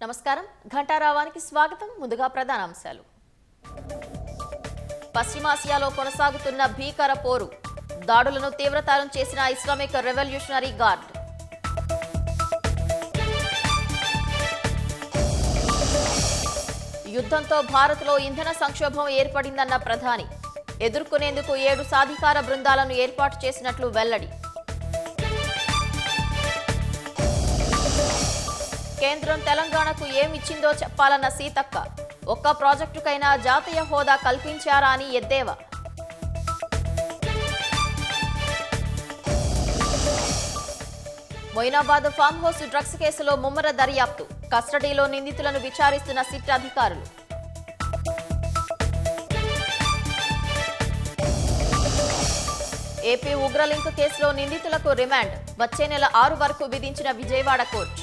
నమస్కారం ఘంటారావానికి స్వాగతం. ముందుగా ప్రధానాంశాలు. పశ్చిమాసియాలో కొనసాగుతున్న భీకర పోరు, దాడులను తీవ్రతరం చేసిన ఇస్లామిక్ రెవల్యూషనరీ గార్డ్. యుద్ధంతో భారత్లో ఇంధన సంక్షోభం ఏర్పడిందన్న ప్రధాని, ఎదుర్కొనేందుకు 7 సాధికార బృందాలను ఏర్పాటు చేసినట్లు వెల్లడి. కేంద్రం తెలంగాణకు ఏమిచ్చిందో చెప్పాలన్న సీతక్క, ఒక్క ప్రాజెక్టుకైనా జాతీయ హోదా కల్పించారా అని ఎద్దేవా. మొయినాబాద్ ఫామ్ హౌస్ డ్రగ్స్ కేసులో ముమ్మర దర్యాప్తు, కస్టడీలో నిందితులను విచారిస్తున్న సిట్ అధికారులు. ఏపీ ఉగ్రలింక్ కేసులో నిందితులకు రిమాండ్, వచ్చే నెల 6 వరకు విధించిన విజయవాడ కోర్టు.